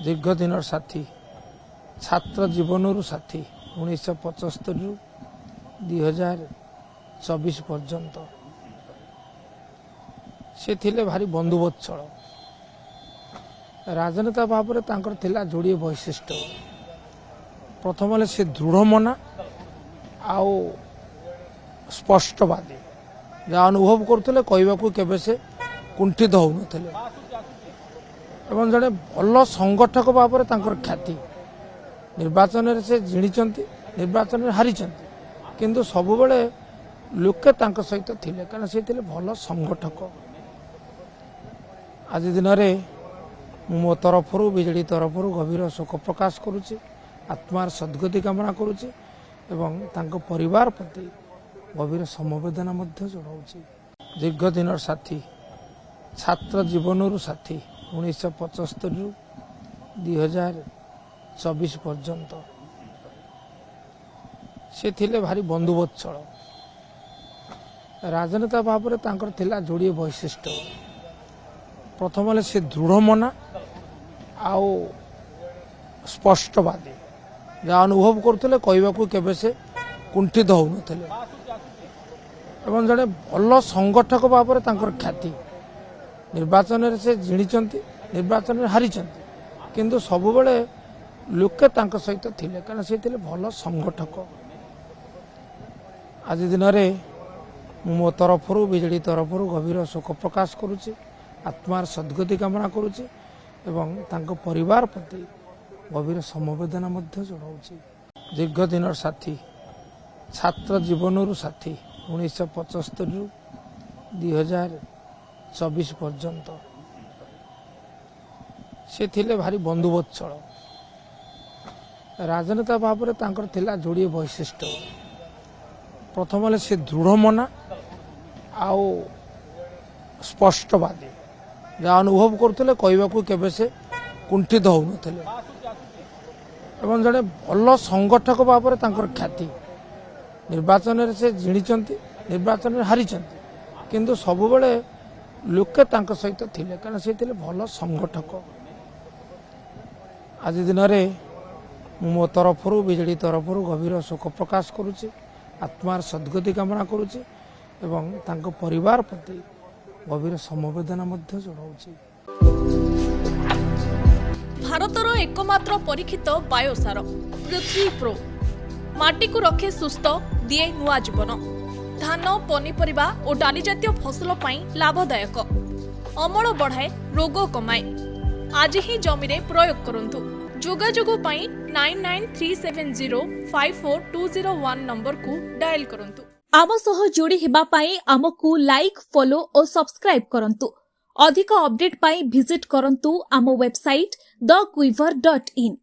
दीर्घ दिन साथी छात्र जीवन साथी 1975 रु 2024 पर्यंत से थिले भारी बंधुवत्सल राजनेता भाव में जोड़े वैशिष्ट प्रथम से दृढ़ मना आउ स्पष्टवादी जहाँ अनुभव करते कहवाक केवे से कुंठित होते एवं जड़े भल संगठक भाव में ख्याति निर्वाचन से जिणिचंती निर्वाचन में हारिचंती किंतु सबुबले लोके तांको सहित थिले कारण से थिले भल संगठक आज दिन में मो तरफ बीजेडी तरफ गभीर शोक प्रकाश करुच्ची आत्मार सद्गति कामना करुच्ची एवं तांको परिवार प्रति गभीर समवेदना मध्य जनाऊँगी। दीर्घ दिन साथी छात्र जीवन साथी 1975 रु 2024 पर्यंत से थिले भारी बंधुवत्सल राजनेता भाव में जोड़े वैशिष्ट प्रथम से दृढ़ मना आउ स्पष्टवादी जहाँ अनुभव करते कहवाक केवे से कुंठित होते एवं जड़े भल संगठक भाव में ख्याति निर्वाचन से जिणिचंती निर्वाचन में हारिचंती किंतु सबुबले लोके तांको सहित थिले कारण से थिले भल संगठक आज दिन में मो तरफ बीजेडी तरफ गभीर शोक प्रकाश करुच्ची आत्मार सद्गति कामना करुच्ची एवं तांको परिवार प्रति गभीर समवेदना मध्य जनाऊँगी। दीर्घ दिन साथी छात्र जीवन साथी 1975 रु 2024 पर्यंत से थिले भारी बंधुवत्सल राजनेता भाव में जोड़े वैशिष्ट प्रथम से दृढ़ मना आउ स्पष्टवादी जहाँ अनुभव करते कहवाक केवे से कुंठित होते एवं जड़े भल संगठक भाव में ख्याति निर्वाचन से जिणिचंती निर्वाचन में हारिचंती किंतु सबुबले लोके तांको सहित थिले कारण से थिले भल संगठक आज दिन में मो तरफ बीजेडी तरफ गभीर शोक प्रकाश करुच्ची आत्मार सद्गति कामना करुच्ची एवं तांको परिवार प्रति गभीर समवेदना मध्य जनाऊँगी। भारतर एकमात्र परीक्षित बायोसार पृथ्वी प्रो माटी को रखे सुस्थ दिए नुआ जीवन धान पनीपरिबा और डाली जातीय फसल पाई लाभदायक अमल बढ़ाए रोग कमाए आज ही जमी रे प्रयोग करंतु जोगाजोग पाई 9937054201 नंबर को डायल करंतु। आम सह जोड़ी हेबा पाई आमको लाइक फॉलो और सब्सक्राइब करंतु। अधिक अपडेट पाई विजिट करंतु आम वेबसाइट thequiver.in।